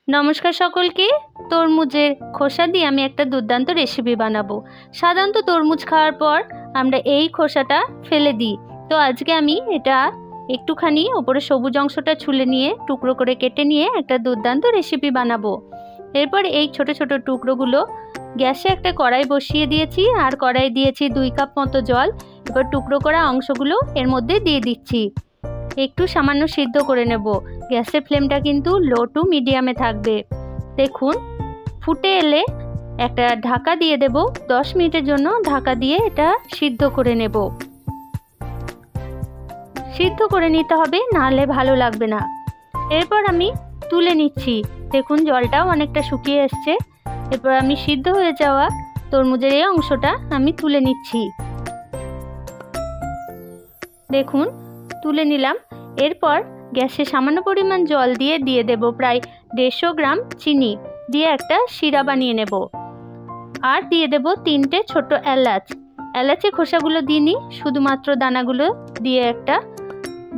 নমস্কার সকলকে। তরমুজের খোসা দিয়ে আমি একটা দুর্দান্ত রেসিপি বানাবো। সাধারণত তরমুজ খাওয়ার পর আমরা এই খোসাটা ফেলে দিই, তো আজকে আমি এটা একটুখানি ওপরে সবুজ অংশটা ছুলে নিয়ে টুকরো করে কেটে নিয়ে একটা দুর্দান্ত রেসিপি বানাবো। এরপর এই ছোট ছোট টুকরোগুলো গ্যাসে একটা কড়াই বসিয়ে দিয়েছি, আর কড়াই দিয়েছি 2 কাপ মতো জল। এবার টুকরো করা অংশগুলো এর মধ্যে দিয়ে দিচ্ছি, একটু সামান্য সিদ্ধ করে নেব। গ্যাসের ফ্লেমটা কিন্তু লো টু মিডিয়ামে থাকবে। দেখুন ফুটে এলে একটা ঢাকা দিয়ে দেব, 10 মিনিটের জন্য ঢাকা দিয়ে এটা সিদ্ধ করে নেব। সিদ্ধ করে নিতে হবে, নাহলে ভালো লাগবে না। এরপর আমি তুলে নিচ্ছি। দেখুন জলটাও অনেকটা শুকিয়ে এসছে। এরপর আমি সিদ্ধ হয়ে যাওয়া তরমুজের এই অংশটা আমি তুলে নিচ্ছি। দেখুন তুলে নিলাম। এরপর গ্যাসে সামান্য পরিমাণ জল দিয়ে দেব প্রায় 150 গ্রাম চিনি, দিয়ে একটা শিরা বানিয়ে নেব। আর দিয়ে দেব 3টে ছোট এলাচ। এলাচের খোসাগুলো দিইনি, শুধুমাত্র দানাগুলো দিয়ে একটা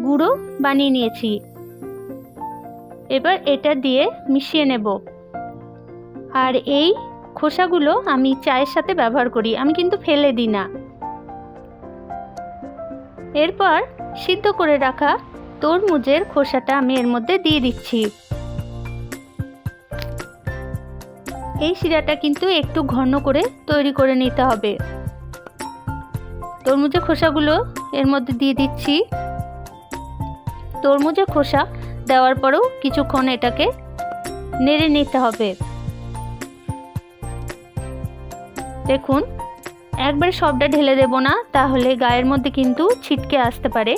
গুঁড়ো বানিয়ে নিয়েছি। এবার এটা দিয়ে মিশিয়ে নেব। আর এই খোসাগুলো আমি চায়ের সাথে ব্যবহার করি, আমি কিন্তু ফেলে দিই না। এরপর সিদ্ধ করে রাখা তরমুজের খোসাটা আমি এর মধ্যে দিয়ে দিচ্ছি। এই শিরাটা কিন্তু একটু ঘন করে তৈরি করে নিতে হবে। তরমুজের খোসাগুলো এর মধ্যে দিয়ে দিচ্ছি। তরমুজের খোসা দেওয়ার পরেও কিছুক্ষণ এটাকে নেড়ে নিতে হবে। দেখুন একবারে সবটা ঢেলে দেব না, তাহলে গায়ের মধ্যে কিন্তু ছিটকে আসতে পারে,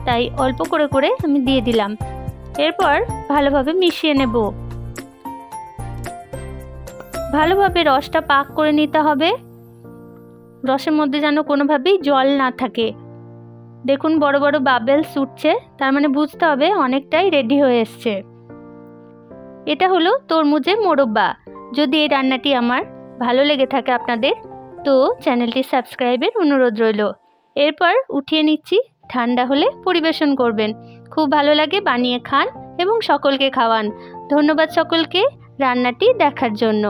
তাই অল্প করে করে আমি দিয়ে দিলাম। এরপর ভালোভাবে মিশিয়ে নেব। ভালোভাবে রসটা পাক করে নিতে হবে। রসের মধ্যে যেন কোনোভাবেই জল না থাকে। দেখুন বড় বড় বাবেলস উঠছে, তার মানে বুঝতে হবে অনেকটাই রেডি হয়ে এসছে। এটা হলো তরমুজের মোরব্বা। যদি এই রান্নাটি আমার ভালো লেগে থাকে আপনাদের, তো চ্যানেলটি সাবস্ক্রাইবের অনুরোধ রইল। এরপর উঠিয়ে নিচ্ছি, ঠান্ডা হলে পরিবেশন করবেন। খুব ভালো লাগে, বানিয়ে খান এবং সকলকে খাওয়ান। ধন্যবাদ সকলকে রান্নাটি দেখার জন্য।